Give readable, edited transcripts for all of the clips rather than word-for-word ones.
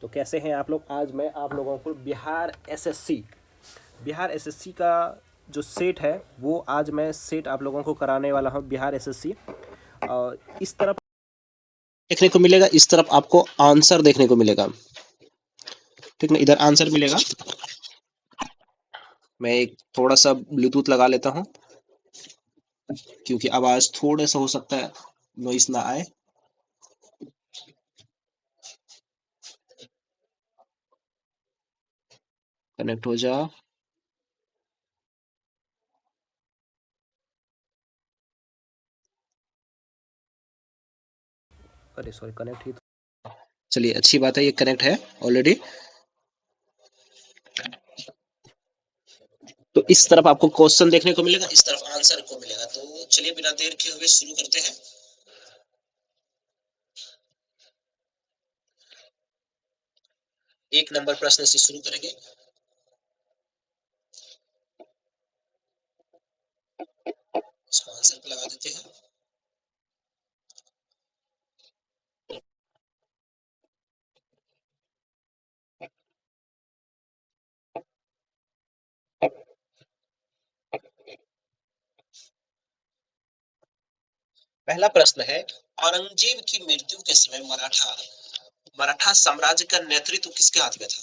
तो कैसे हैं आप लोग। आज मैं आप लोगों को बिहार एसएससी का जो सेट है वो आज मैं सेट आप लोगों को कराने वाला हूं। बिहार एसएससी और इस तरफ देखने को मिलेगा, इस तरफ आपको आंसर देखने को मिलेगा, ठीक ना। इधर आंसर मिलेगा। मैं एक थोड़ा सा ब्लूटूथ लगा लेता हूं क्योंकि आवाज थोड़ा सा हो सकता है नॉइस ना आए। कनेक्ट हो जा। अरे सॉरी, कनेक्ट ही चलिए, अच्छी बात है, ये कनेक्ट है ऑलरेडी। तो इस तरफ आपको क्वेश्चन देखने को मिलेगा, इस तरफ आंसर को मिलेगा। तो चलिए बिना देर किए हुए शुरू करते हैं। एक नंबर प्रश्न से शुरू करेंगे। इसको आंसर पे लगा देते हैं। पहला प्रश्न है, औरंगजेब की मृत्यु के समय मराठा साम्राज्य का नेतृत्व किसके हाथ में था?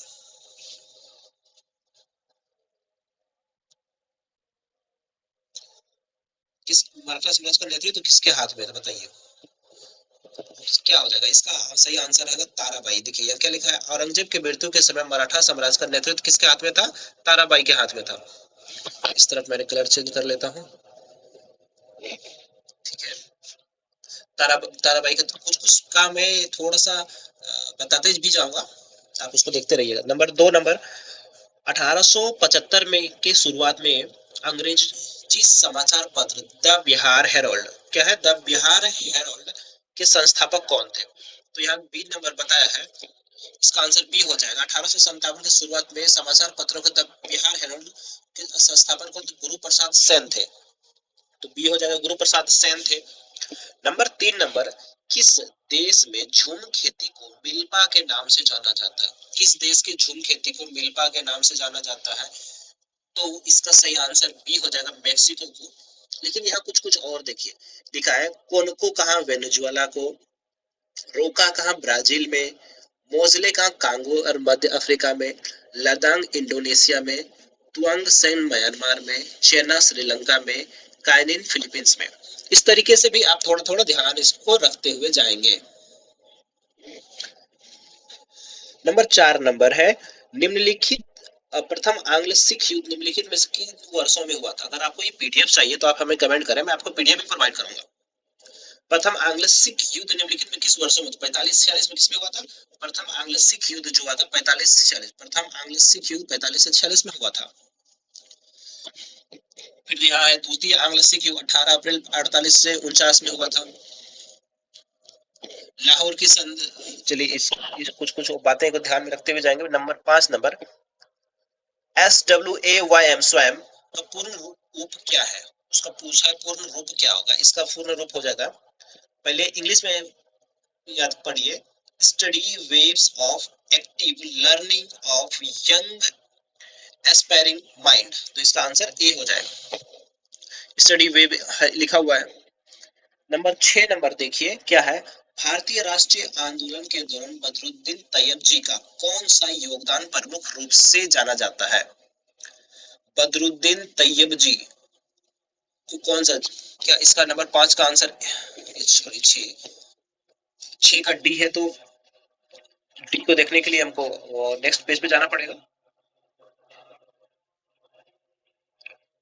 किस मराठा साम्राज्य का नेतृत्व किसके हाथ में था, बताइए क्या हो जाएगा। इसका सही आंसर है ताराबाई। देखिए क्या लिखा है, औरंगजेब की मृत्यु के समय मराठा साम्राज्य का नेतृत्व किसके हाथ में था? ताराबाई के हाथ में था। इस तरफ मैंने कलर चेंज कर लेता हूँ, ठीक है। ताराबाई का तो कुछ का मैं थोड़ा सा बताते भी जाऊंगा, आप उसको देखते रहिएगा। नंबर 2, नंबर 1875 में के शुरुआत में अंग्रेजी समाचार पत्र द बिहार हेरोल्ड, क्या है, द बिहार हेरोल्ड के संस्थापक कौन थे? तो यहाँ बी नंबर बताया है, इसका आंसर बी हो जाएगा। 1857 की शुरुआत में समाचार पत्रों के द बिहार हेरोल्ड के संस्थापक कौन थे? गुरु प्रसाद सेन थे। तो बी हो जाएगा, गुरु प्रसाद सेन थे। नंबर 3, नंबर किस देश में झूम खेती को मिल्पा के नाम से जाना जाता है? किस देश की झूम खेती को मिल्पा के नाम से जाना जाता है? तो इसका सही आंसर बी हो जाएगा, मेक्सिको को। लेकिन यहाँ कुछ कुछ और देखिए, लिखा है कोनको कहाँ वेनेजुएला को, रोका कहाँ ब्राजील में, मोजले कहाँ कांगो और मध्य अफ्रीका में, लदांग इंडोनेशिया में, तुआंग सेन म्यांमार में, चेना श्रीलंका में, काइनिन फिलीपींस में। इस तरीके से भी आप थोड़ा थोड़ा ध्यान इसको रखते हुए जाएंगे। नंबर 4 नंबर है, निम्नलिखित प्रथम आंग्ल सिख युद्ध निम्नलिखित में से किन वर्षों में हुआ था? अगर आपको ये पीडीएफ चाहिए तो आप हमें कमेंट करें, मैं आपको पीडीएफ भी प्रोवाइड करूंगा। प्रथम आंग्ल सिख युद्ध निम्नलिखित में किस वर्षों में? 45-46 में किसमें हुआ था? प्रथम आंग्ल सिख युद्ध जो हुआ था 45-46, प्रथम आंग्ल सिख युद्ध 45-46 में हुआ था। फिर यहाँ है द्वितीय आंग्ल सिख युद्ध 18 अप्रैल 48 से 49 में हुआ था। लाहौर की संधि, चलिए इस कुछ कुछ बातें को ध्यान में रखते हुए जाएंगे। नंबर 5, नंबर SWAYM स्वयं का पूर्ण रूप क्या है? उसका पूछा है पूर्ण रूप क्या होगा, इसका पूर्ण रूप हो जाएगा, पहले इंग्लिश में याद पढ़िए, study waves of active learning of young aspiring mind. तो इसका आंसर ए हो जाएगा, स्टडी वेव लिखा हुआ है। नंबर 6, नंबर देखिए क्या है, भारतीय राष्ट्रीय आंदोलन के दौरान बदरुद्दीन तैयब जी का कौन सा योगदान प्रमुख रूप से जाना जाता है? बदरुद्दीन तैयब जी को कौन सा, क्या इसका नंबर 5 का आंसर, सॉरी 6 का डी है, तो डी को देखने के लिए हमको नेक्स्ट पेज पे जाना पड़ेगा।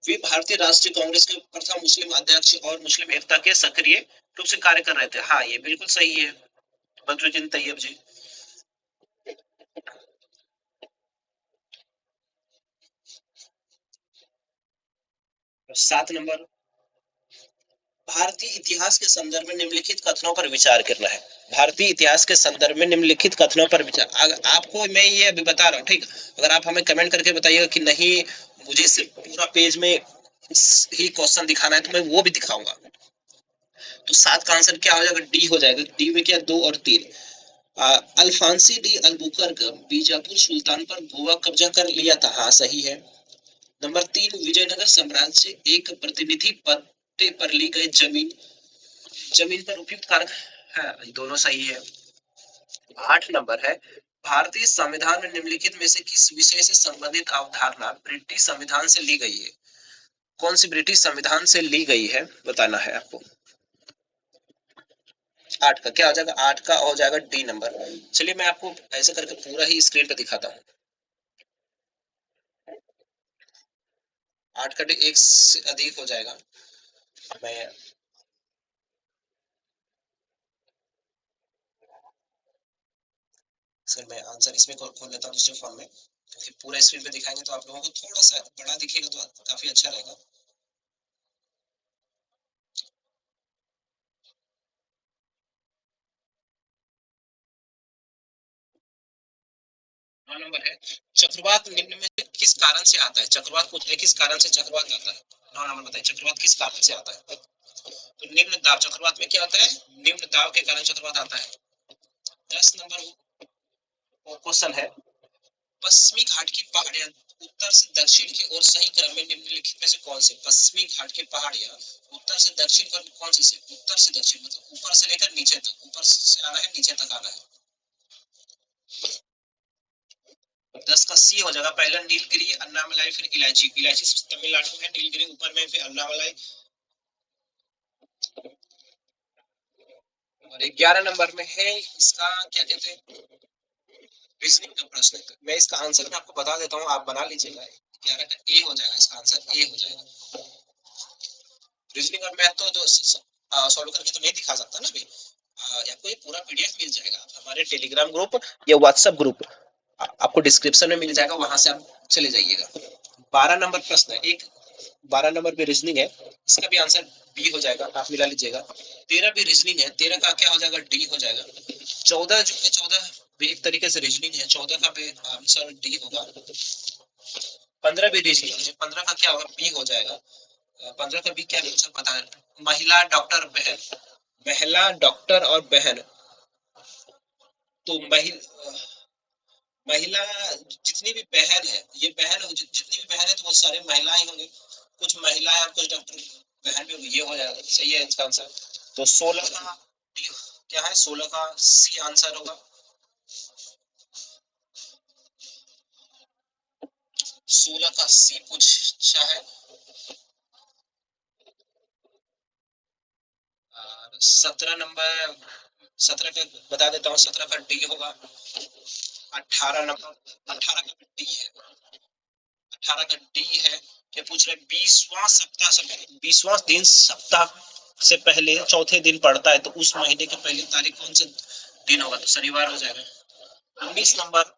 वे भारतीय राष्ट्रीय कांग्रेस के प्रथम मुस्लिम अध्यक्ष और मुस्लिम एकता के सक्रिय रूप से कार्य कर रहे थे। हाँ, ये बिल्कुल सही है, बदरुद्दीन तैयब जी। 7 नंबर, भारतीय इतिहास के संदर्भ में निम्नलिखित कथनों पर विचार करना है। भारतीय इतिहास के संदर्भ में निम्नलिखित कथनों पर विचार, आपको मैं ये अभी बता रहा हूँ, ठीक। अगर आप हमें कमेंट करके बताइएगा कि नहीं मुझे सिर्फ पूरा पेज में ही क्वेश्चन दिखाना है, तो मैं वो भी दिखाऊंगा। तो 7 का आंसर क्या हो जाएगा? डी हो जाएगा। डी में क्या, 2 और 3। अल्फांसी डी अल्बुकर्क बीजापुर सुल्तान पर गोवा कब्जा कर लिया था। हाँ सही है। नंबर 3, विजयनगर साम्राज्य एक प्रतिनिधि पट्टे पर ली गई जमीन जमीन पर उपयुक्त कारक है। दोनों सही है। 8 नंबर है, भारतीय संविधान में निम्नलिखित में से किस विषय से संबंधित अवधारणा ब्रिटिश संविधान से ली गई है? कौन सी ब्रिटिश संविधान से ली गई है बताना है आपको। 8 का क्या हो जाएगा? 8 का हो जाएगा डी नंबर। चलिए मैं आपको ऐसे करके पूरा ही स्क्रीन पे दिखाता हूँ। 8 का डी एक से अधिक हो जाएगा। मैं सर मैं आंसर इसमें खोल लेता हूँ दूसरे फॉर्म में, क्योंकि पूरा स्क्रीन पे दिखाएंगे तो आप लोगों को थोड़ा सा बड़ा दिखेगा तो काफी अच्छा रहेगा। 9 नंबर है, चक्रवात निम्न में से किस कारण से आता है? चक्रवात पूछ रहे किस कारण से चक्रवात आता है। 9 नंबर बताइए, चक्रवात किस कारण से आता है? तो निम्न दाब चक्रवात में क्या होता है? निम्न दाब के कारण चक्रवात आता है। 10 नंबर क्वेश्चन है, पश्चिमी घाट की पहाड़ियां उत्तर से दक्षिण की ओर सही क्रम में निम्नलिखित में से कौन से? पश्चिमी घाट की पहाड़ियां उत्तर से दक्षिण पर कौन से उत्तर से दक्षिण मतलब ऊपर से लेकर नीचे तक, ऊपर से आना है नीचे तक आना है। 10 का सी हो जाएगा, पहला नीलगिरी, अन्नामलाई, फिर इलायची। इलायची तमिलनाडु में, नीलगिरी ऊपर में, फिर अन्नामलाई। और 11 नंबर में है इसका क्या कहते हैं, रीजनिंग का प्रश्न है। मैं इसका आंसर मैं आपको बता देता हूँ, आप बना लीजिएगा। 11 का ए हो जाएगा, इसका आंसर ए हो जाएगा। रीजनिंग और मैथ तो सॉल्व करके तो नहीं दिखा सकता ना अभी। आपको ये पूरा पीडीएफ मिल जाएगा हमारे टेलीग्राम ग्रुप या व्हाट्सएप ग्रुप, आपको डिस्क्रिप्शन में मिल जाएगा, वहां से आप चले जाइएगा। 12 नंबर प्रश्न है एक, 12 नंबर पे रीजनिंग है, इसका भी आंसर बी हो जाएगा, आप मिला लीजिएगा। 13 भी रीजनिंग है, 13 का क्या हो जाएगा? डी हो जाएगा। 14 जो है, 14 भी एक तरीके से रीजनिंग है, 14 का भी आंसर डी होगा। 15 भी रीजनिंग है, 15 का क्या होगा? बी हो जाएगा। 15 का भी क्या आंसर पता है? महिला डॉक्टर बहन, महिला डॉक्टर और बहन, तो महिला जितनी भी बहन है, ये बहन जितनी भी बहन है तो वो सारे महिलाएं होंगे, कुछ महिलाएं और कुछ डॉक्टर बहन भी होंगी, ये हो जाएगा। सही है इसका आंसर। तो 16 का क्या है? 16 का सी आंसर होगा। 16 का सी पूछा है। 17 नंबर, 17 का बता देता हूँ, 17 का डी होगा। 18 नंबर, 18 का डी है, 18 का डी है। क्या पूछ रहे? 20वां सप्ताह से, 20वां दिन सप्ताह से पहले चौथे दिन पड़ता है, तो उस महीने की पहली तारीख कौन सा दिन होगा? तो शनिवार हो जाएगा। 19 नंबर,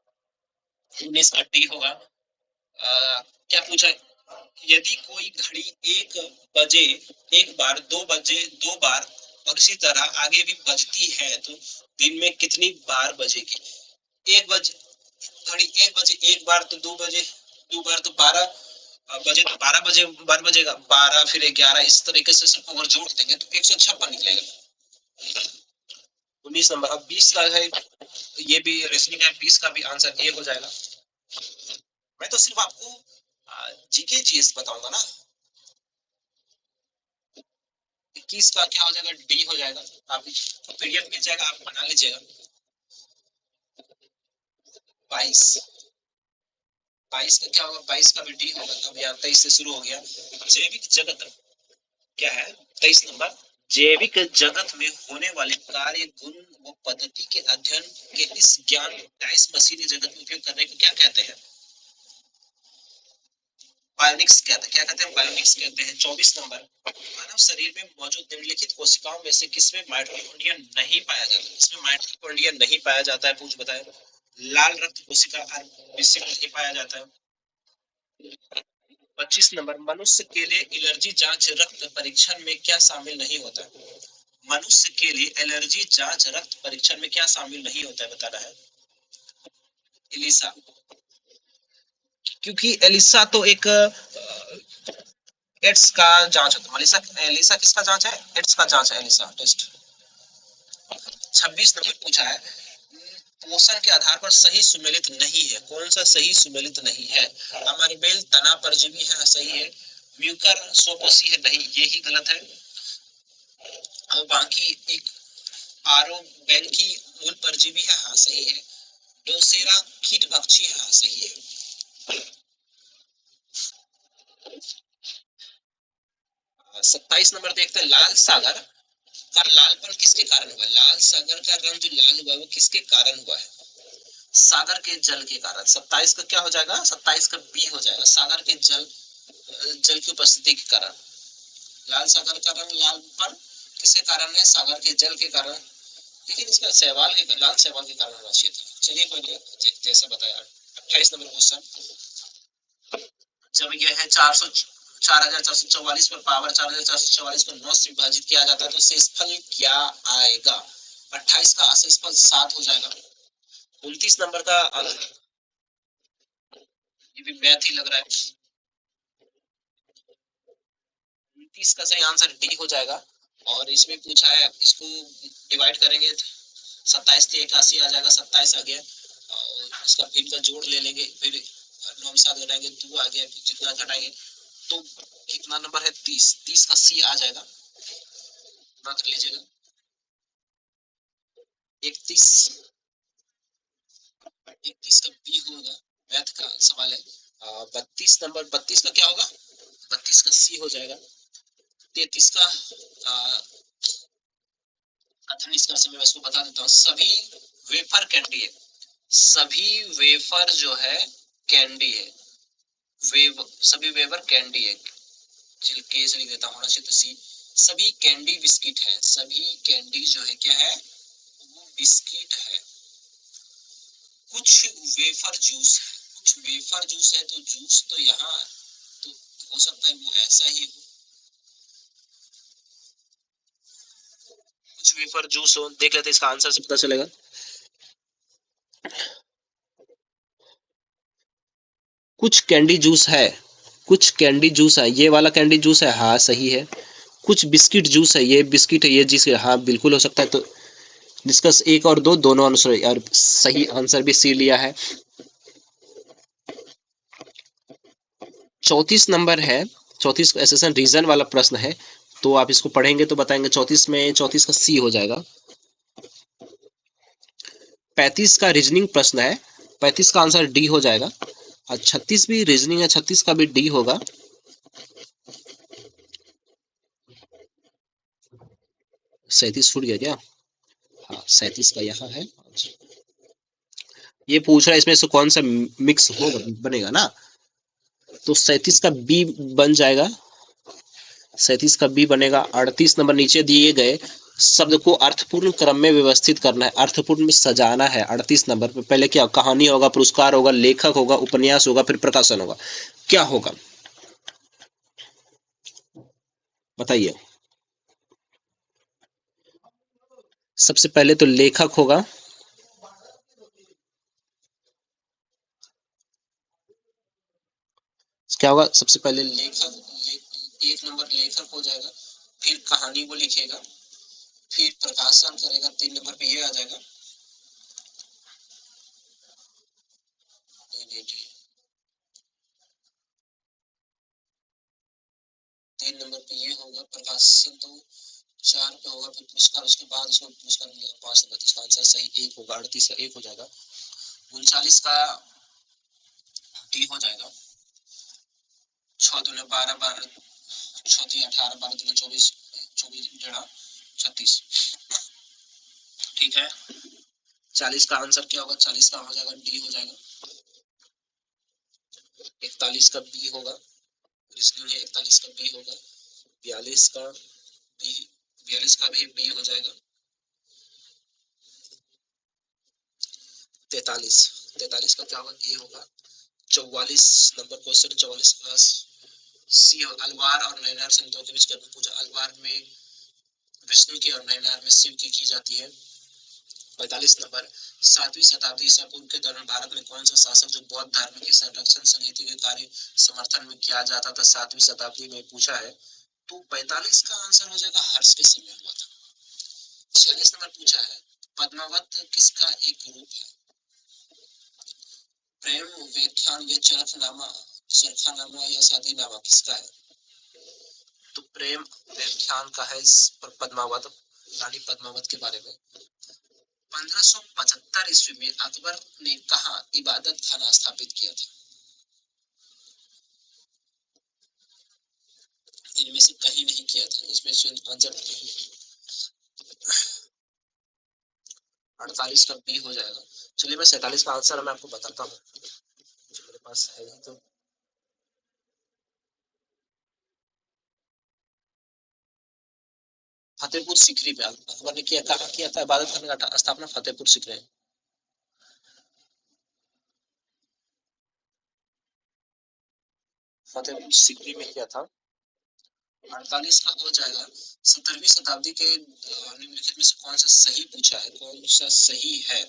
19 का डी होगा। क्या पूछा है? यदि कोई घड़ी 1 बजे एक बार, 2 बजे 2 बार और इसी तरह आगे भी बजती है तो दिन में कितनी बार बजेगी? 1 बजे घड़ी 1 बजे एक बार, तो 2 बजे 2 बार, तो 12 बजे, तो 12 बजे बार बजेगा, 12 फिर 11, इस तरीके से सबको अगर जोड़ देंगे तो 156 निकलेगा। 19 नंबर। अब 20 का है, ये भी रीजनिंग है, 20 का भी आंसर ए हो जाएगा। मैं तो सिर्फ आपको जीके चीज बताऊंगा ना। 21 का क्या हो जाएगा? डी हो जाएगा। आप पीडीएफ मिल जाएगा, आप बना लीजिएगा। 22, 22 का क्या होगा? 22 का भी डी होगा। अब यहाँ 23 से शुरू हो गया। जैविक जगत क्या है? 23 नंबर, जैविक जगत में होने वाले कार्य, गुण व पद्धति के अध्ययन के इस ज्ञान डाइस मशीनी जगत में उपयोग करने को क्या कहते हैं? बायोनिक्स कहते हैं। क्या कहते हैं? बायोनिक्स कहते हैं। 24 नंबर, मानव शरीर में मौजूद निम्नलिखित कोशिकाओं में से किसमें माइटोकॉन्ड्रिया नहीं पाया जाता? इसमें माइटोकॉन्ड्रिया नहीं पाया जाता है, पूछ बताए। लाल रक्त कोशिका आरबीसी में नहीं पाया जाता है। 25 नंबर, मनुष्य के लिए एलर्जी जांच रक्त परीक्षण में क्या शामिल नहीं होता? मनुष्य के लिए एलर्जी जांच रक्त परीक्षण में क्या शामिल नहीं होता है बताना है। एलिसा, क्योंकि एलिसा तो एक एड्स का जांच होता है। मलिसा, एलिसा किसका जांच है? एड्स का जांच है एलिसा टेस्ट। 26 नंबर पूछा है, पोषण के आधार पर सही सुमेलित नहीं है। कौन सा सही सुमेलित नहीं है? अमरबेल तना परजीवी है, सही है। म्यूकर सोपोसी है, नहीं, ये ही गलत है। और बाकी एक आरो बेल की मूल परजीवी है, हाँ सही है। डोसेरा कीट भक्षी है, हाँ सही है। 27 नंबर देखते हैं, लाल सागर का लालपन किसके कारण हुआ? लाल सागर का रंग जो लाल हुआ है वो किसके कारण हुआ है? सागर के जल के कारण। 27 का क्या हो जाएगा? 27 का बी हो जाएगा, सागर के जल, जल की उपस्थिति के कारण। लाल सागर का रंग लालपन किसके कारण है? सागर के जल के कारण। लेकिन इसका सहवाल के, लाल सहवाल के कारण होना चाहिए था। चलिए कोई नहीं, जैसा बताया। 28 नंबर क्वेश्चन, जब यह है 4,444 पर पावर 4,444 को 9 से विभाजित किया जाता है तो शेषफल क्या आएगा? 28 का शेषफल 7 हो जाएगा। 29 नंबर का, ये भी मैथ ही लग रहा है। 29 का सही आंसर डी हो जाएगा। और इसमें पूछा है, इसको डिवाइड करेंगे 27 से 81 आ जाएगा, 27 आ गया। और इसका फिर का जोड़ ले लेंगे, फिर 9 में 7 घटाएंगे 2 आ गया, जितना घटाएंगे तो कितना नंबर है? 30। 30 का सी आ जाएगा, रख लीजिएगा। 31, 31 का बी होगा, मैथ का सवाल है। 32 नंबर, 32 का क्या होगा? 32 का सी हो जाएगा। 33 का कथन इसका समय मैं इसको बता देता हूँ। सभी वेफर कैंडी है, सभी वेफर जो है कैंडी है, सभी वेफर कैंडी है। चल के से लिख देता हूँ, होना चाहिए तो सी। सभी कैंडी बिस्किट है, सभी कैंडी जो है क्या है? वो बिस्किट है। कुछ वेफर जूस है, कुछ वेफर जूस है, तो जूस तो यहाँ तो हो सकता है वो ऐसा ही हो, कुछ वेफर जूस हो। देख लेते इसका आंसर से पता चलेगा। कुछ कैंडी जूस है, कुछ कैंडी जूस है, ये वाला कैंडी जूस है, हाँ सही है। कुछ बिस्किट जूस है, ये बिस्किट है, ये जिस, हाँ बिल्कुल हो सकता है। तो डिस्कस 1 और 2 दोनों आंसर, और सही आंसर भी सी लिया है। 34 नंबर है, 34 एसेसन रीजन वाला प्रश्न है, तो आप इसको पढ़ेंगे तो बताएंगे। 34 में 34 का सी हो जाएगा। 35 का रीजनिंग प्रश्न है, 35 का आंसर डी हो जाएगा। और 36 भी रीजनिंग है, 36 का भी डी होगा। 37 छूट गया क्या? हाँ 37 का यहाँ है। ये पूछ रहा है इसमें से कौन सा मिक्स होगा, बनेगा ना, तो 37 का बी बन जाएगा। 37 का बी बनेगा। 38 नंबर, नीचे दिए गए शब्द को अर्थपूर्ण क्रम में व्यवस्थित करना है, अर्थपूर्ण में सजाना है। 38 नंबर पे पहले क्या? कहानी होगा, पुरस्कार होगा, लेखक होगा, उपन्यास होगा, फिर प्रकाशन होगा, क्या होगा बताइए। सबसे पहले तो लेखक होगा, क्या होगा सबसे पहले? लेखक, एक नंबर लेखक हो जाएगा, फिर कहानी वो लिखेगा, फिर प्रकाशन करेगा, 3 नंबर पे ये आ जाएगा। नहीं, नहीं, नहीं। 3 नंबर पे ये होगा प्रकाशन, तो 4 पे होगा, फिर पुरस्कार, उसके बाद उसको पुरस्कार मिलेगा 5 नंबर। इसका आंसर सही 1 होगा, 38 का 1 हो जाएगा। 39 का डी हो जाएगा। 6 दूने 12, 12 6 3 18, 12 3 24, 24 डेढ़ा 36। ठीक है। 40 का आंसर क्या होगा? 40 का हो जाएगा डी हो जाएगा। 41 का बी होगा, रीजनिंग है, 41 का बी होगा। 42 का बी, 42 का भी बी हो जाएगा। 43 का क्या होगा? ए होगा। 44 नंबर क्वेश्चन, 44 का सी हो। अलवार और नैनार संतों के बीच गर्भ पूजा, अलवार में विष्णु की और नैनार में शिव की जाती है। 45 नंबर, 7वीं शताब्दी ईसा पूर्व के दौरान भारत में कौन सा शासक जो बौद्ध धर्म के संरक्षण समिति के कार्य समर्थन में किया जाता था? 7वीं शताब्दी में पूछा है, तो 45 का आंसर हो जाएगा हर्ष के समय हुआ था। 46 नंबर पूछा है, पद्मावत किसका एक रूप है? प्रेम, व्याख्यान या चरखनामा या शादीनामा किसका है? तो प्रेम व्याख्यान का है पद्मावत, रानी पद्मावत के बारे में। 1575 ईस्वी में अकबर ने कहाँ इबादत खाना स्थापित किया था? इनमें से कहीं नहीं किया था, इसमें से आंसर 48 का बी हो जाएगा। चलिए मैं 47 का आंसर मैं आपको बताता हूँ, मेरे पास है ही तो। फतेहपुर सीकरी पे अकबर ने किया, कहा किया था इबादत खाने का स्थापना? फतेहपुर सीकरी। फतेहपुर सीकरी में किया था। 48 का हो जाएगा। 17वीं शताब्दी के निम्नलिखित में से कौन सा सही पूछा है, कौन सा सही है?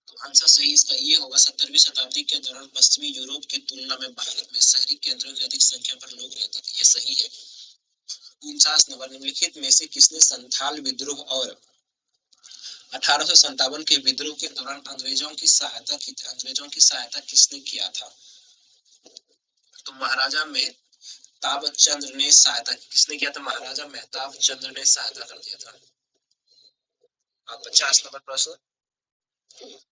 तो आंसर सही इसका ये होगा, 17वीं शताब्दी के दौरान पश्चिमी यूरोप की तुलना में भारत में शहरी केंद्रों की अधिक संख्या पर लोग रहते थे, ये सही है। 49 नंबर, निम्नलिखित में से किसने संथाल विद्रोह और 1857 के विद्रोह के दौरान अंग्रेजों की सहायता की थी? अंग्रेजों की सहायता किसने किया था? तो महाराजा मेहताब चंद्र ने सहायता, किसने किया था? महाराजा मेहताब चंद्र ने सहायता कर दिया था। 50 नंबर प्रश्न,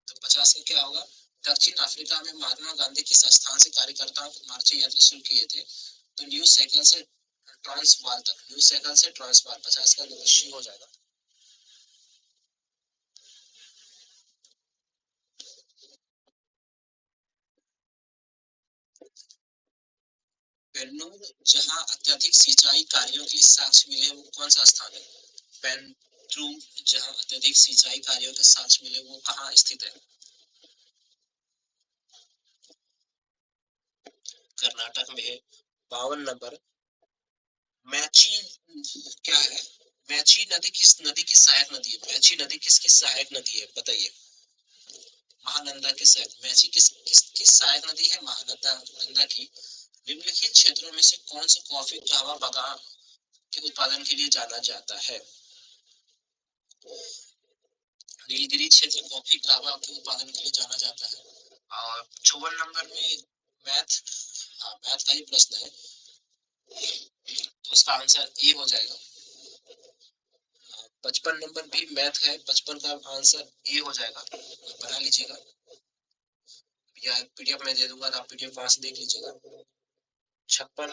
तो 50 में क्या होगा? दक्षिण अफ्रीका में महात्मा गांधी किस स्थान से कार्यकर्ताओं को मार्च यात्रा शुरू किए थे? तो न्यू साइकिल से ट्रांसवाल तक, न्यू साइकिल से ट्रांसवाल। 50 का सी हो जाएगा। बेन्नूर जहां अत्यधिक सिंचाई कार्यों के साक्ष्य मिले, वो कौन सा स्थान है? बेन्नूर जहां अत्यधिक सिंचाई कार्यों के साक्ष्य मिले, वो कहाँ स्थित है? कर्नाटक में है। 52 नंबर, मैची क्या है? मैची नदी किस नदी की सहायक नदी है? मैची नदी किसकी सहायक नदी है, बताइए? महानंदा के सहायक। मैची किस सहायक नदी है? महानंदा नंदा की। निम्नलिखित क्षेत्रों में से कौन सा कॉफी कहवा बागान के उत्पादन के लिए जाना जाता है? नीलगिरी क्षेत्र कॉफी कहवा के उत्पादन के लिए जाना जाता है। और 54 नंबर में मैथ, मैथ का ही प्रश्न है, तो इसका आंसर ए हो जाएगा। 55 नंबर भी मैथ है, 55 का आंसर ए हो जाएगा, बना लीजिएगा या पीडीएफ में दे दूंगा, तो आप पीडीएफ वहां से देख लीजिएगा। 56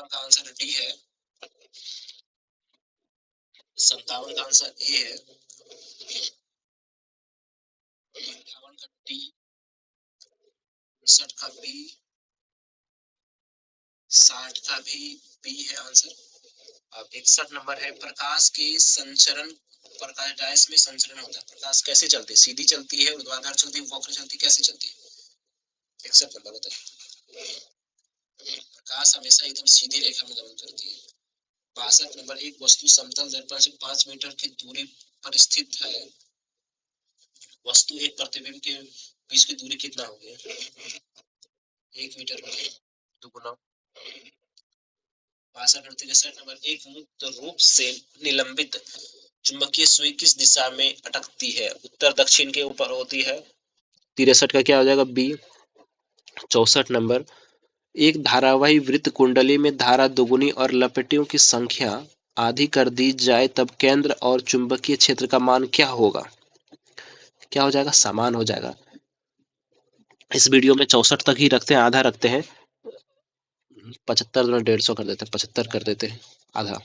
का आंसर डी है। 57 का आंसर ए है। 58 का डी, 59 का बी, 60 का भी बी है आंसर। अब 61 नंबर है, प्रकाश के संचरण, प्रकाश डायस में संचरण होता है, प्रकाश कैसे चलती है? सीधी चलती है, ऊर्ध्वाधर चलती है, वक्र चलती है, कैसे चलती है? 61 नंबर बताइए। प्रकाश हमेशा एकदम सीधी रेखा में गमन करती है। 62 नंबर, एक वस्तु समतल दर्पण से 5 मीटर की दूरी पर स्थित है, वस्तु एक प्रतिबिंब के बीच की दूरी कितना हो गया? 1 मीटर हो गया, दुगुना। 62 और 63 नंबर, एक मुक्त रूप से निलंबित चुंबकीय सुई किस दिशा में अटकती है? उत्तर दक्षिण के ऊपर होती है। 63 का क्या हो जाएगा? बी। 64 नंबर, एक धारावाही वृत्त कुंडली में धारा दुगुनी और लपेटों की संख्या आधी कर दी जाए तब केंद्र और चुंबकीय क्षेत्र का मान क्या होगा? क्या हो जाएगा? समान हो जाएगा। इस वीडियो में 64 तक ही रखते हैं, आधा रखते हैं। 75 में 150 कर देते हैं, 75 कर देते हैं, आधा।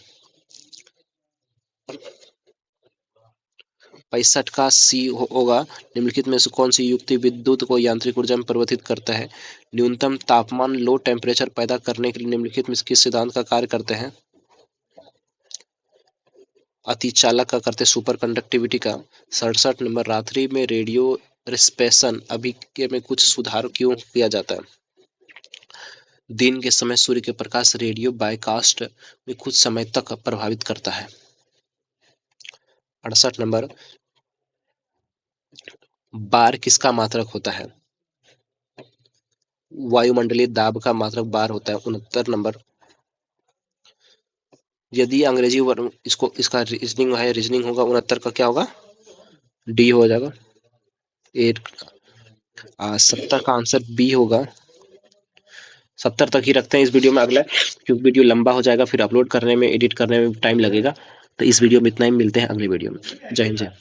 65 का सी होगा, निम्नलिखित में से कौन सी युक्ति विद्युत को यांत्रिक ऊर्जा में परिवर्तित करता है? न्यूनतम तापमान, लो टेम्परेचर पैदा करने के लिए निम्नलिखित में किस सिद्धांत का कार्य करते हैं? अतिचालक का करते, सुपर कंडक्टिविटी का। 67 नंबर, रात्रि में रेडियो रिस्पेशन अभिक्रिया में कुछ सुधार क्यों किया जाता है? दिन के समय सूर्य के प्रकाश रेडियो बायकास्ट में कुछ समय तक प्रभावित करता है। 68 नंबर, बार किसका मात्रक होता है? वायुमंडलीय दाब का मात्रक बार होता है। 69 नंबर, यदि अंग्रेजी इसको इसका रीजनिंग है, रीजनिंग होगा 69 का क्या होगा, डी हो जाएगा। 70 का आंसर बी होगा। 70 तक ही रखते हैं इस वीडियो में। अगला, क्योंकि वीडियो लंबा हो जाएगा, फिर अपलोड करने में, एडिट करने में टाइम लगेगा, तो इस वीडियो में इतना ही। मिलते हैं अगले वीडियो में। जय हिंद, जय।